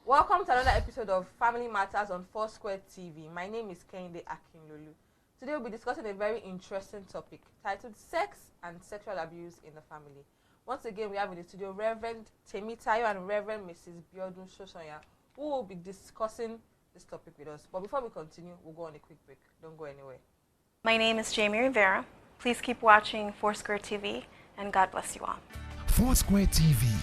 Welcome to another episode of Family Matters on Foursquare TV. My name is Kehinde Akinlolu. Today we'll be discussing a very interesting topic titled Sex and Sexual Abuse in the Family. Once again, we have in the studio Reverend Temitayo and Reverend Mrs. Biodun Shosonya, who will be discussing this topic with us. But before we continue, we'll go on a quick break. Don't go anywhere. My name is Jamie Rivera. Please keep watching Foursquare TV, and God bless you all. Foursquare TV,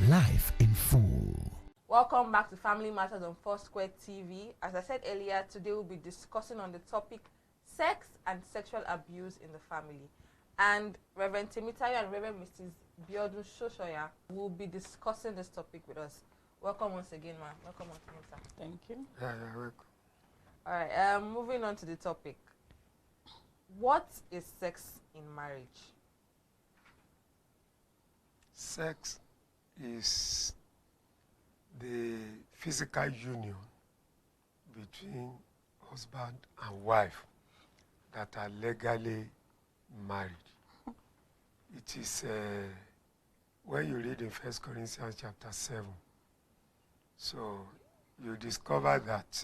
live in full. Welcome back to Family Matters on Foursquare TV. As I said earlier, today we'll be discussing on the topic sex and sexual abuse in the family. And Reverend Temitayo and Reverend Mrs. Biodun Shosonya will be discussing this topic with us. Welcome once again, ma'am. Welcome once again, sir. Thank you. Yeah, you're welcome. All right, moving on to the topic. What is sex in marriage? Sex is the physical union between husband and wife that are legally married. It is when you read in 1 Corinthians chapter 7, so you discover that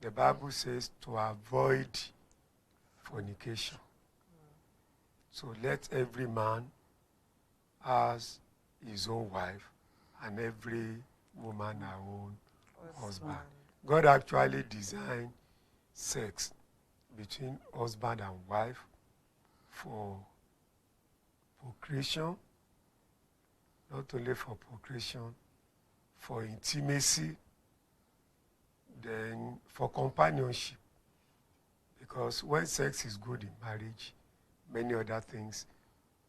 the Bible says to avoid fornication. So let every man has his own wife and every woman her own husband. God actually designed sex between husband and wife for procreation, not only for procreation, for intimacy, then for companionship. Because when sex is good in marriage, many other things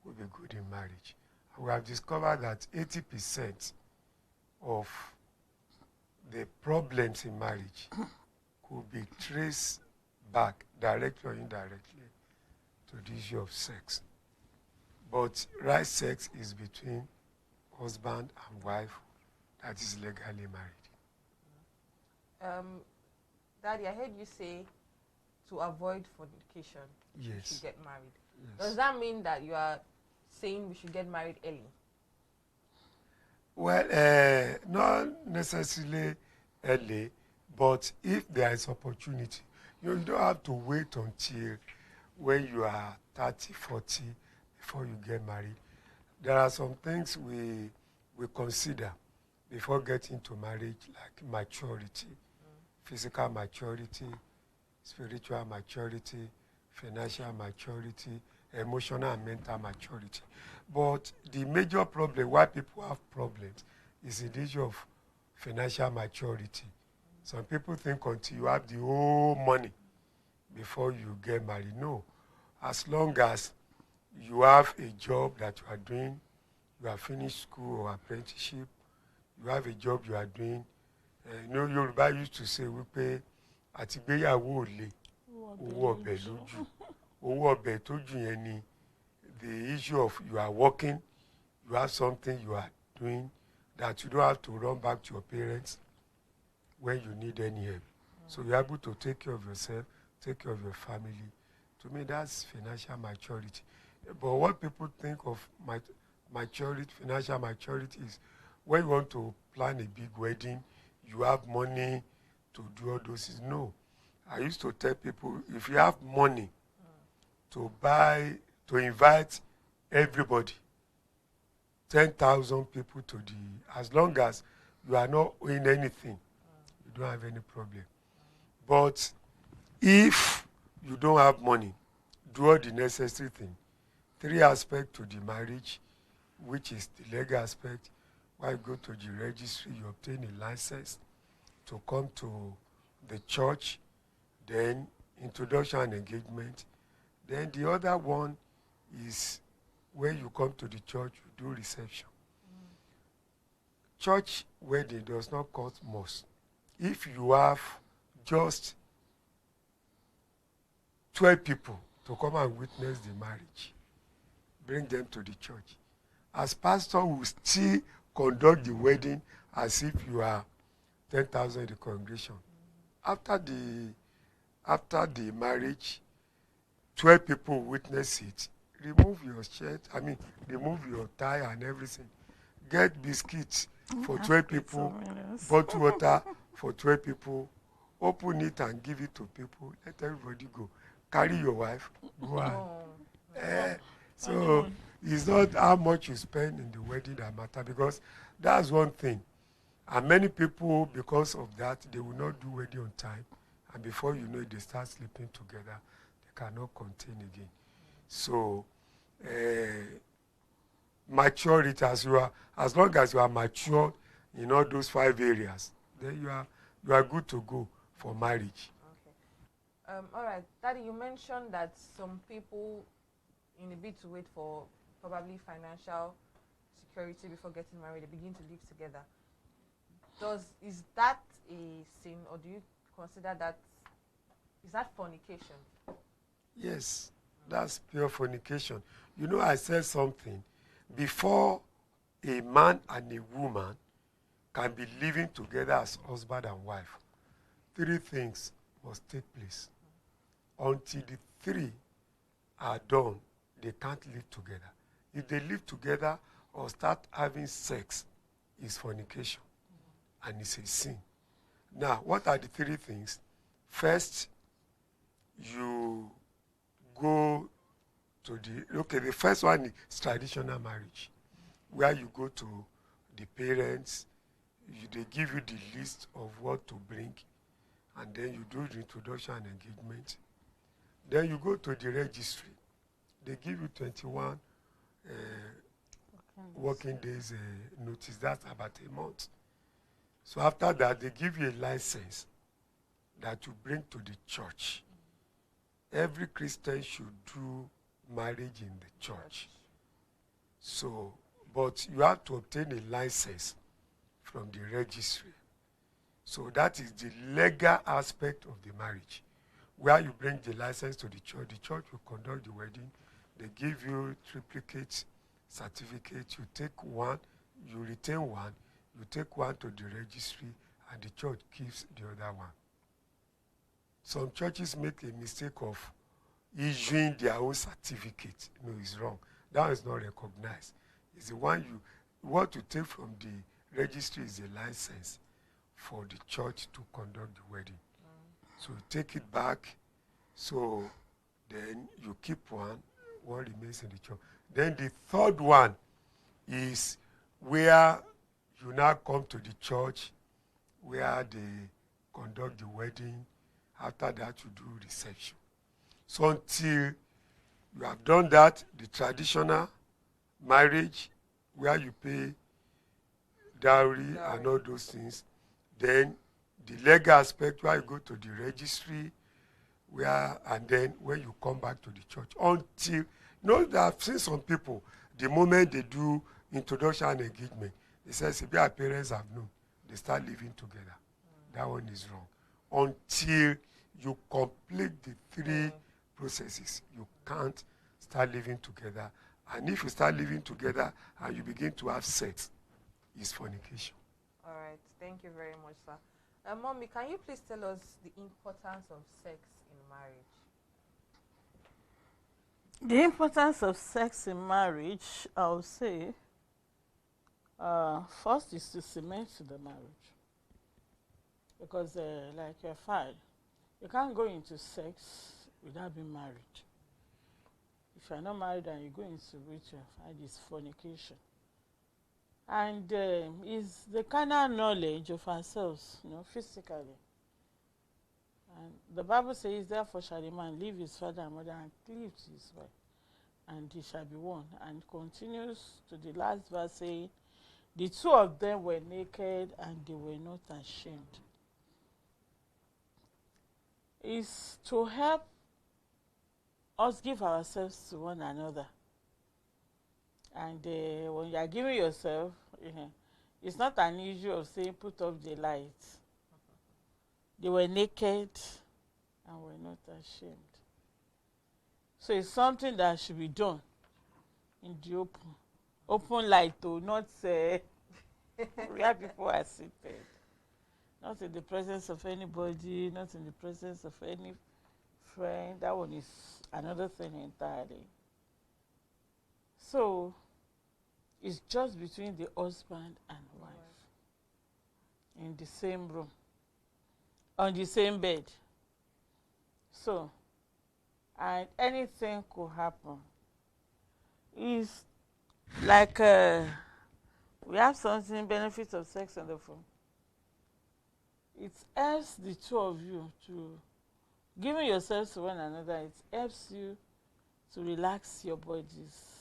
will be good in marriage. And we have discovered that 80% of the problems in marriage could be traced back, directly or indirectly, to the issue of sex. But right sex is between husband and wife that is legally married. Daddy, I heard you say to avoid fornication, Yes. you should get married. Yes. Does that mean that you are saying we should get married early? Well, not necessarily early, but if there is opportunity, you don't have to wait until when you are 30, 40 before you get married. There are some things we consider before getting to marriage, like maturity, physical maturity, spiritual maturity, financial maturity, emotional and mental maturity. But the major problem, why people have problems, is the issue of financial maturity. Some people think until you have the whole money before you get married. No. As long as you have a job that you are doing, you have finished school or apprenticeship, you have a job you are doing. Yoruba used to say, wípé àti gbéyàwó ò le, owó ọbẹ̀ lójú. Owó ọbẹ̀ tójú yẹn ni the issue of you are working, you have something you are doing that you don't have to run back to your parents when you need any help. So you're able to take care of yourself, take care of your family. To me, that's financial maturity. But what people think of maturity, financial maturity, is when you want to plan a big wedding, you have money to do all those things. No. I used to tell people, if you have money to invite everybody, 10,000 people to as long as you are not owing anything, you don't have any problem. But if you don't have money, do all the necessary thing. 3 aspects to the marriage, which is the legal aspect. When you go to the registry, you obtain a license to come to the church, then introduction and engagement. Then the other one is when you come to the church, you do reception. Church wedding does not cost much. If you have just 12 people to come and witness the marriage, bring them to the church. As pastor, will still conduct the wedding as if you are 10,000 in the congregation. After the marriage, 12 people witness it. Remove your shirt, remove your tie and everything. Get biscuits for 12 people Yes. bottle water for 12 people, open it and give it to people, let everybody go. Carry your wife, go on. Oh, So Honeymoon. it's not how much you spend in the wedding that matter, because that's one thing. And many people, because of that, they will not do wedding on time. And before you know it, they start sleeping together. They cannot contain again. So maturity, as long as you are mature in all those 5 areas, then you are good to go for marriage. okay. All right, Daddy, you mentioned that some people, in a bit to wait for probably financial security before getting married, they begin to live together. Is that a sin, or do you consider that is that fornication? Yes, that's pure fornication. You know, I said something. Before a man and a woman can be living together as husband and wife, 3 things must take place. Until the 3 are done, they can't live together. If they live together or start having sex, it's fornication, and it's a sin. Now, what are the 3 things? First, you go to the first one is traditional marriage, where you go to the parents, they give you the list of what to bring, and then you do the introduction and engagement. Then you go to the registry. They give you 21 working days notice. That's about a month. So after that, they give you a license that you bring to the church. Every Christian should do marriage in the church. So, but you have to obtain a license from the registry. So that is the legal aspect of the marriage, where you bring the license to the church will conduct the wedding, they give you triplicate certificate, you take one, you retain one, you take one to the registry, and the church keeps the other one. Some churches make a mistake of issuing their own certificate. No, it's wrong. That one is not recognized. It's the one what you take from the registry is a license for the church to conduct the wedding. So you take it back, so then you keep one remains in the church. Then the third one is where you now come to the church, where they conduct the wedding. After that, you do reception. So until you have done that, the traditional marriage, where you pay dowry and all those things, then the legal aspect, where you go to the registry, and then when you come back to the church, until, that I've seen some people, the moment they do introduction and engagement, they say, if their parents have known, they start living together. That one is wrong. Until you complete the 3 processes, you can't start living together. And if you start living together and you begin to have sex, it's fornication. All right, thank you very much, sir. Mommy, can you please tell us the importance of sex in marriage? The importance of sex in marriage, I would say, first is to cement the marriage. Because, like your father, you can't go into sex without being married. If you're not married and you go into with your father, it's fornication. And it's the carnal knowledge of ourselves, physically. And the Bible says, therefore shall a man leave his father and mother and cleave to his wife, and he shall be one. And continues to the last verse saying, the 2 of them were naked and they were not ashamed. It's to help us give ourselves to one another. And when you are giving yourself, it's not an issue of saying put off the lights. They were naked and were not ashamed. So it's something that should be done in the open. Open light, though, not where people are seated. Not in the presence of anybody, not in the presence of any friend. That one is another thing entirely. So it's just between the husband and wife. In the same room, on the same bed. So, and anything could happen. It's like we have something, benefits of sex on the phone. It helps the two of you to giving yourselves to one another. It helps you to relax your bodies.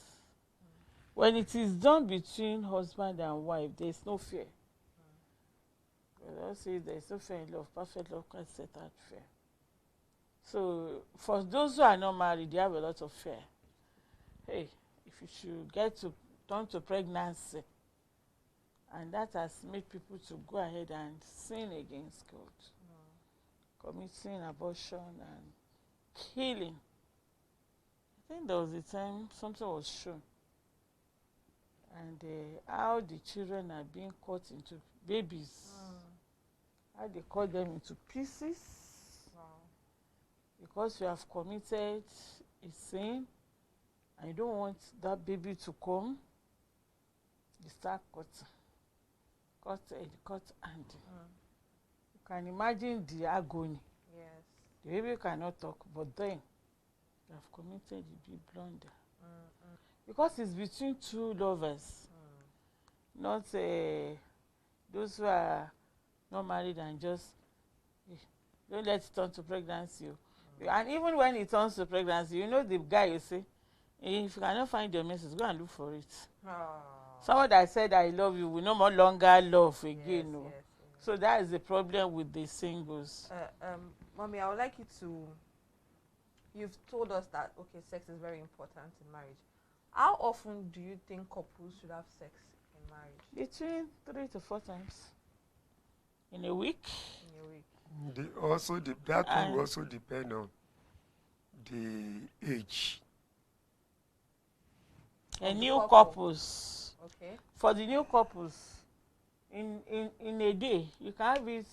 When it is done between husband and wife, there is no fear. Well, say there is no fear in love. Perfect love can set out fear. So for those who are not married, they have a lot of fear. Hey, if you should get to turn to pregnancy, and that has made people to go ahead and sin against God, committing abortion and killing. I think there was a time something was shown, and how the children are being cut into babies, how they cut them into pieces, because you have committed a sin and you don't want that baby to come. You start cut hand. You can imagine the agony. Yes. The baby cannot talk, but then you have committed a big blunder. Because it's between two lovers, not those who are not married and just don't let it turn to pregnancy. And even when it turns to pregnancy, you know the guy, you say, if you cannot find your message, go and look for it. Someone that said I love you will no more longer love again. Yes, yes. So that is the problem with the singles. Mommy, I would like you to, you've told us that, okay, sex is very important in marriage. How often do you think couples should have sex in marriage? Between 3 to 4 times in a week. In a week. That will also depend on the age. And new couples. Okay. For the new couples, in a day, you can have it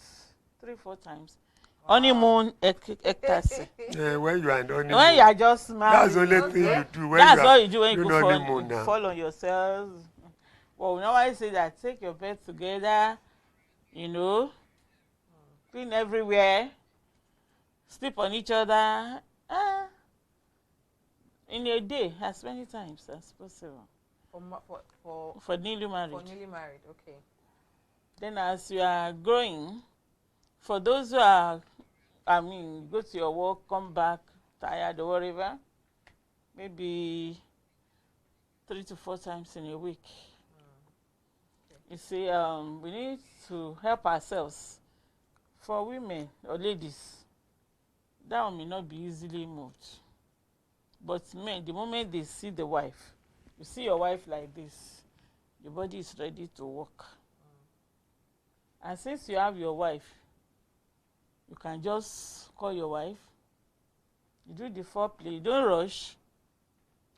3-4 times. Wow. Honeymoon ecstasy. Yeah, when you are in honeymoon. When you are just married. That's the only thing you do. When that's you all you do when you go fall on yourselves. Well, we normally say that take your bed together, clean everywhere, sleep on each other. In a day, as many times as possible. For newly married. For newly married, okay. Then as you are growing, for those who are, go to your work, come back tired or whatever, maybe 3 to 4 times in a week. Okay. You see, we need to help ourselves. For women or ladies, that one may not be easily moved. But men, the moment they see the wife, you see your wife like this, the body is ready to work. And since you have your wife, you can just call your wife, you do the foreplay, you don't rush.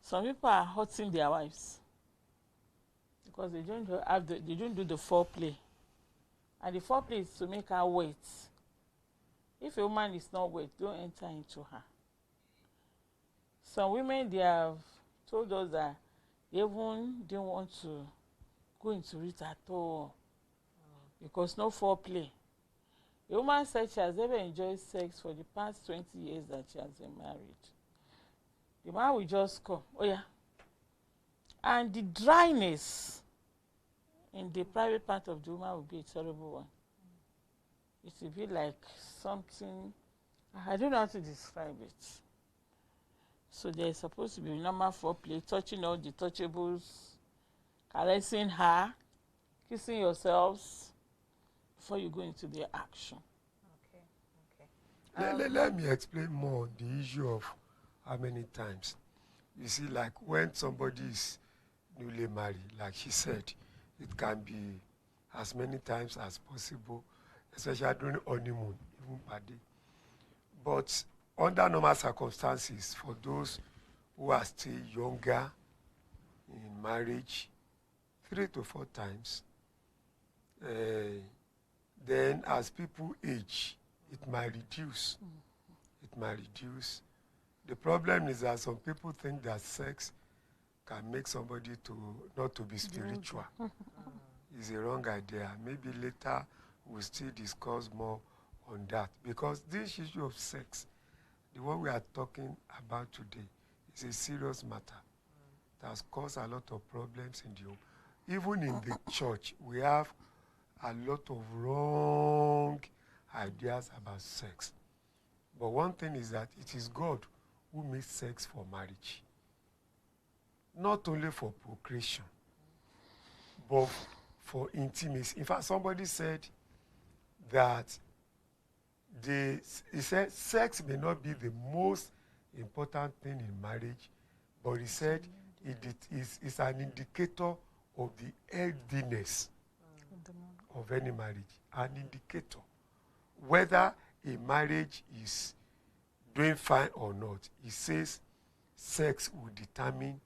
Some people are hurting their wives because they don't do the foreplay. And the foreplay is to make her wait. If a woman is not wet, don't enter into her. Some women, they have told us that they even didn't want to go into it at all because no foreplay. A woman said she has never enjoyed sex for the past 20 years that she has been married. The man will just come, oh yeah. And the dryness in the private part of the woman will be a terrible one. It will be like something, I don't know how to describe it. So there's supposed to be normal foreplay, touching all the touchables, caressing her, kissing yourselves before you go into the action. Okay. Let me explain more the issue of how many times. You see, like when somebody is newly married, like she said, it can be as many times as possible, especially during honeymoon, even per day. But under normal circumstances, for those who are still younger in marriage, 3 to 4 times. Then as people age, it might reduce. It might reduce. The problem is that some people think that sex can make somebody not to be spiritual. It's a wrong idea. Maybe later we'll still discuss more on that, because this issue of sex, the one we are talking about today, is a serious matter. It has caused a lot of problems in the home. Even in the church, we have a lot of wrong ideas about sex. But one thing is that it is God who made sex for marriage. Not only for procreation, but for intimacy. In fact, somebody said that he said sex may not be the most important thing in marriage, but he said it's an indicator of the healthiness of any marriage. An indicator. Whether a marriage is doing fine or not, he says sex will determine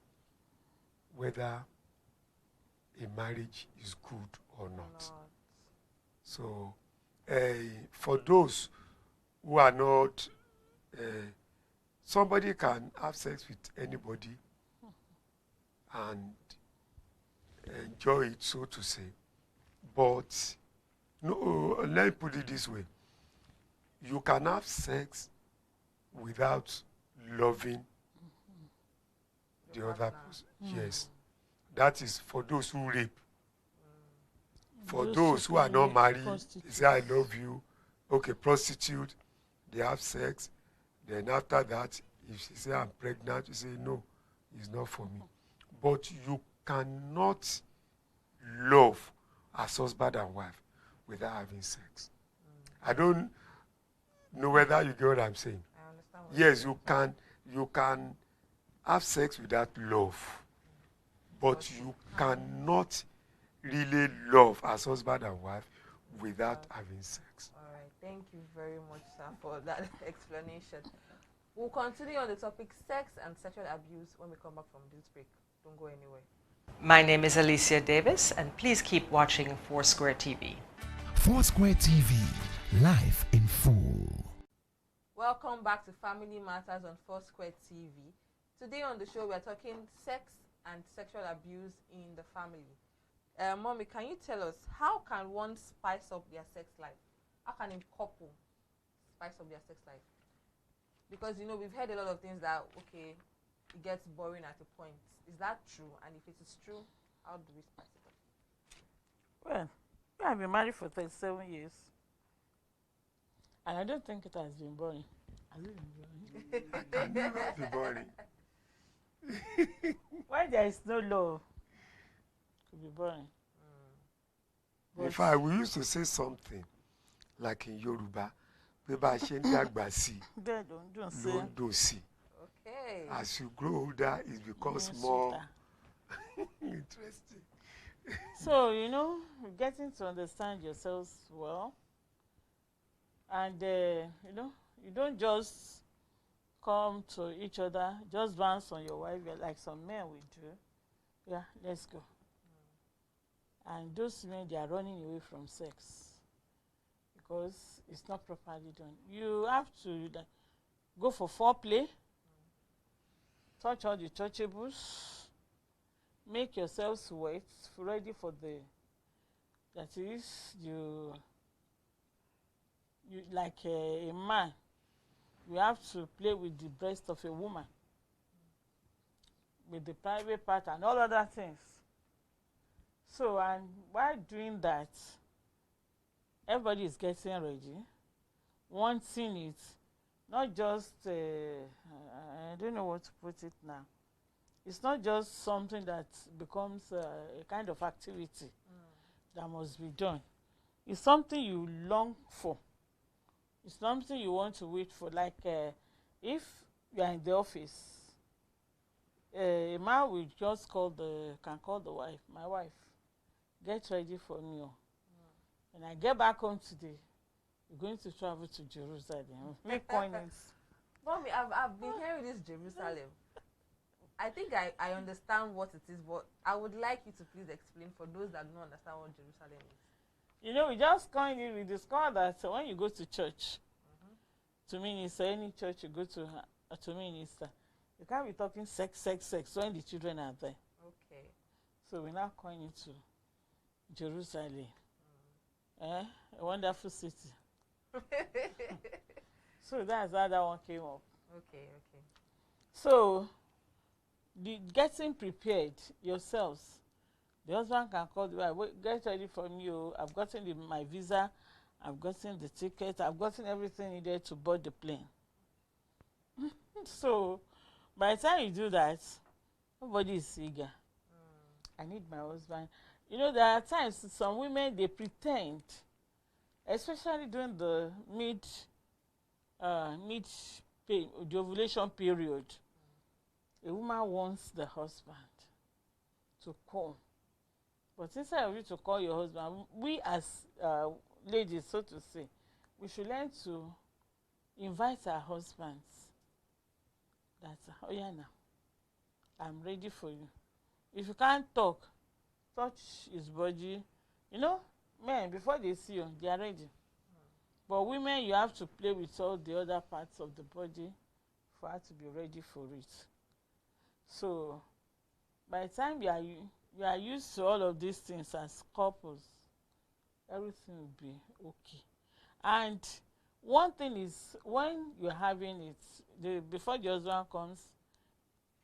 whether a marriage is good or not. So, for those who are not, somebody can have sex with anybody and enjoy it, so to say. But, no, let me put it this way. You can have sex without loving the other person. Yes. That is for those who rape. For those who are not married, they say, I love you. Okay, prostitute, they have sex. Then after that, if she says, I'm pregnant, you say, no, it's not for me. But you cannot love as husband and wife without having sex. I don't know whether you get what I'm saying. I understand what Yes, you can have sex without love, but you cannot really love as husband and wife without having sex. All right, thank you very much, sir, for that explanation. We'll continue on the topic sex and sexual abuse when we come back from this break. Don't go anywhere. My name is Alicia Davis, and please keep watching Foursquare TV. Foursquare TV, life in full. Welcome back to Family Matters on Foursquare TV. Today on the show, we are talking sex and sexual abuse in the family. Mommy, can you tell us, how can one spice up their sex life? How can a couple spice up their sex life? Because, you know, we've heard a lot of things that, okay, it gets boring at a point. Is that true? And if it is true, how do we spice it up? Well, I've been married for 37 years. And I don't think it has been boring. Has it been boring? I can never be boring. When there is no love, it could be boring. In fact, we used to say something like in Yoruba, don't say. do see. Okay. As you grow older, it becomes more interesting. So, you know, getting to understand yourselves well. And, you know, you don't just come to each other, just bounce on your wife like some men will do. Yeah, let's go. And those men, they are running away from sex because it's not properly done. You have to go for foreplay, touch all the touchables, make yourself sweat, ready for that is, you like a man, you have to play with the breast of a woman, with the private part and all other things. So, and while doing that, everybody is getting ready, wanting it, not just, I don't know what to put it now. It's not just something that becomes a kind of activity that must be done. It's something you long for. It's something you want to wait for. Like if you are in the office, a man will just can call the wife, my wife, get ready for me. When I get back home today, we're going to travel to Jerusalem. Make coins. Mommy, I've been hearing this Jerusalem. I think I understand what it is, but I would like you to please explain for those that don't understand what Jerusalem is. You know, we just coined it. We discovered that when you go to church, to minister, any church you go to minister, you can't be talking sex when the children are there. So we now coin it to Jerusalem. wonderful city. So that's how that one came up. Okay, okay. So the getting prepared yourselves. The husband can call the wife, "Wait, get ready for me. Oh, I've gotten my visa, I've gotten the ticket, I've gotten everything needed to board the plane." So by the time you do that, nobody is eager. I need my husband. You know, there are times some women, they pretend, especially during the the ovulation period. A woman wants the husband to come. But instead of you to call your husband, we as ladies, so to say, we should learn to invite our husbands. That's, oh yeah, now, I'm ready for you. If you can't talk, touch his body. You know, men, before they see you, they are ready. But women, you have to play with all the other parts of the body for her to be ready for it. So by the time you are used to all of these things as couples, everything will be okay. And one thing is, when you're having it, before the husband comes,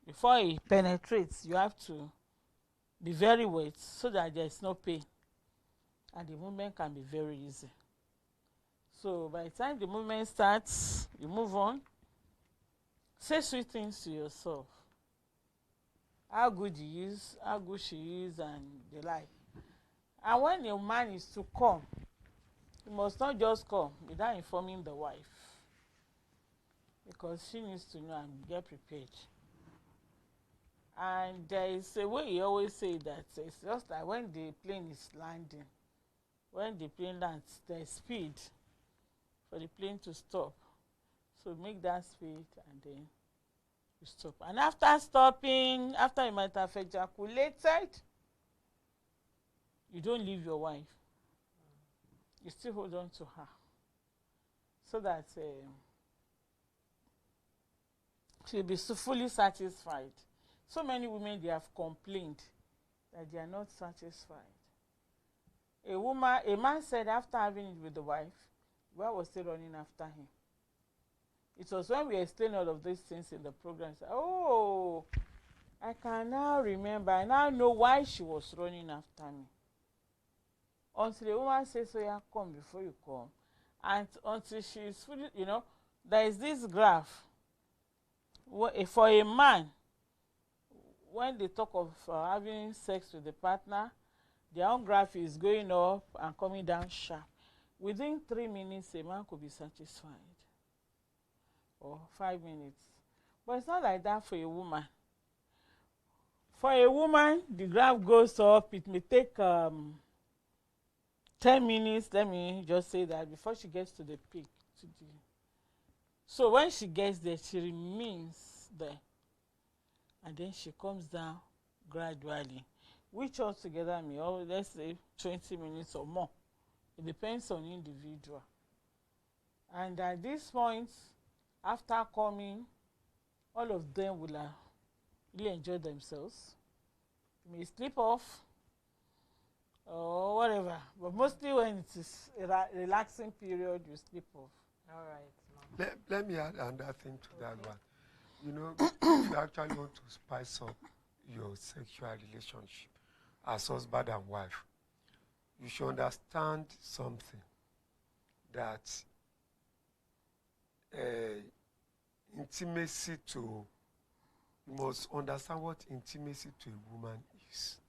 before he penetrates, you have to be very wet so that there's no pain, and the movement can be very easy. So by the time the movement starts, you move on. Say sweet things to yourself. How good he is, how good she is, and the like. And when a man is to come, he must not just come without informing the wife, because she needs to know and get prepared. And there is a way he always say that it's just like when the plane is landing, when the plane lands, there's speed for the plane to stop. So make that speed and then you stop. And after stopping, after you might have ejaculated, you don't leave your wife. You still hold on to her so that she'll be fully satisfied. So many women, they have complained that they are not satisfied. A man said after having it with the wife was still running after him. It was when we explained all of these things in the program. Said, oh, I can now remember. I now know why she was running after me. Until the woman says, so yeah, come before you come. And until she is fully, you know, there is this graph. For a man, when they talk of having sex with the partner, their own graph is going up and coming down sharp. Within 3 minutes, a man could be satisfied. Or 5 minutes. But it's not like that for a woman. For a woman, the graph goes up. It may take 10 minutes, let me just say that, before she gets to the peak. So when she gets there, she remains there. And then she comes down gradually, which altogether may, let's say, 20 minutes or more. It depends on the individual. And at this point, after coming, all of them will really enjoy themselves. You may sleep off or whatever, but mostly when it is a relaxing period, you sleep off. All right. Let me add another thing to that one. You know, if you actually want to spice up your sexual relationship as husband and wife, you should understand something, that intimacy you must understand what intimacy to a woman is.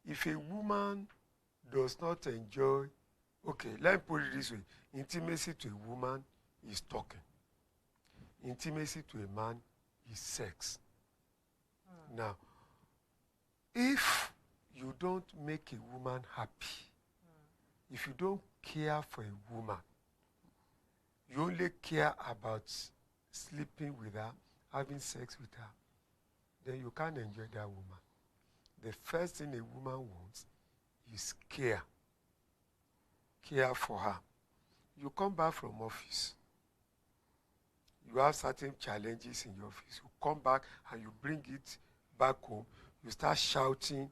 If a woman does not enjoy, okay, let me put it this way, intimacy to a woman is talking. Intimacy to a man is sex. Now, if you don't make a woman happy, if you don't care for a woman, you only care about sleeping with her, having sex with her, then you can't enjoy that woman. The first thing a woman wants is care. Care for her. You come back from office. You have certain challenges in your office. You come back and you bring it back home. You start shouting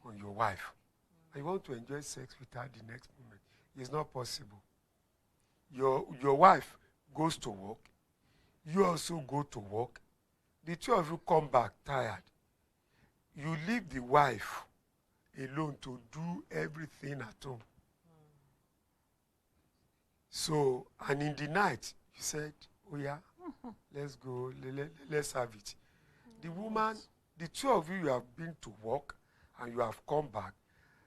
on your wife. and you want to enjoy sex with her the next moment. It's not possible. Your wife goes to work, you also go to work, the two of you come back tired. You leave the wife alone to do everything at home. So, and in the night, you said, oh yeah, let's go, let's have it. The woman, the two of you have been to work and you have come back,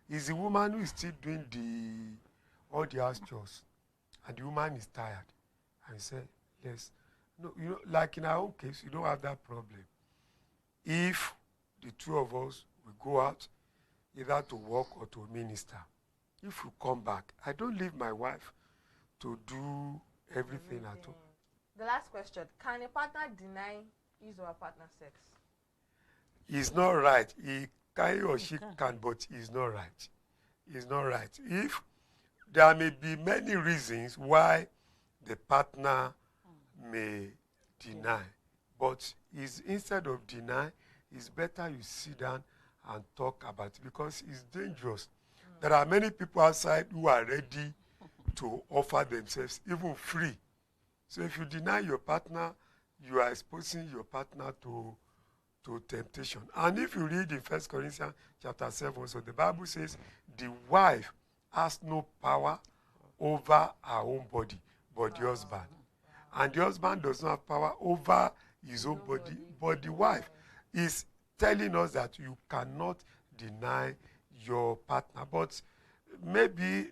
is the woman who is still doing all the house chores. And the woman is tired. And you say, yes. No, you know, like in our own case, you don't have that problem. If the two of us will go out, either to work or to minister, if you come back, I don't leave my wife to do everything at home. The last question: can a partner deny his or her partner sex? It's not right. He can or she can, but it's not right. It's not right. If there may be many reasons why the partner may deny, but instead of deny, it's better you sit down and talk about it, because it's dangerous. There are many people outside who are ready to offer themselves even free. So if you deny your partner, you are exposing your partner to temptation. And if you read in 1 Corinthians chapter 7, so the Bible says the wife has no power over her own body, but the husband. And the husband does not have power over his own body, but the wife is telling us that you cannot deny your partner. But maybe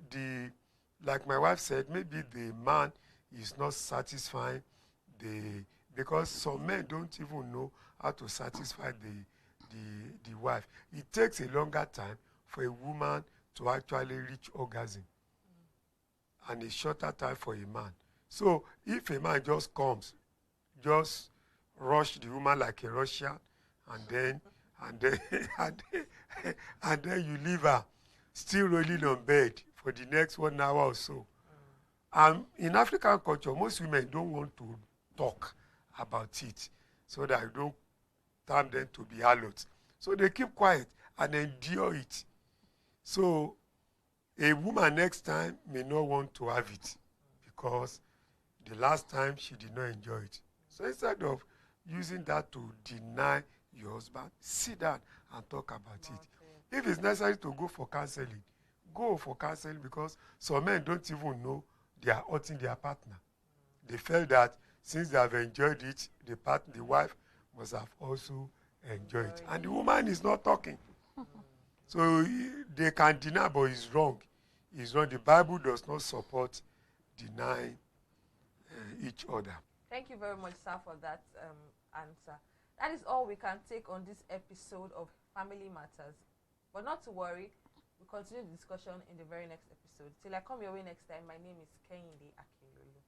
like my wife said, maybe the man is not satisfying because some men don't even know how to satisfy the wife. It takes a longer time for a woman to actually reach orgasm, and a shorter time for a man. So if a man just comes, just rush the woman like a Russian, and then and then you leave her still rolling on bed for the next 1 hour or so. In African culture, most women don't want to talk about it so that you don't term them to be harlots. So they keep quiet and endure it. So a woman next time may not want to have it because the last time she did not enjoy it. So instead of using that to deny your husband, sit down and talk about it. If it's necessary to go for counseling, go for counseling, because some men don't even know they are hurting their partner. They felt that since they have enjoyed it, the wife must have also enjoyed it. And the woman is not talking. So they can deny, but it's wrong. It's wrong. The Bible does not support denying each other. Thank you very much, sir, for that answer. That is all we can take on this episode of Family Matters. But not to worry, we'll continue the discussion in the very next episode. Till I come your way next time, my name is Kehinde Akinlolu.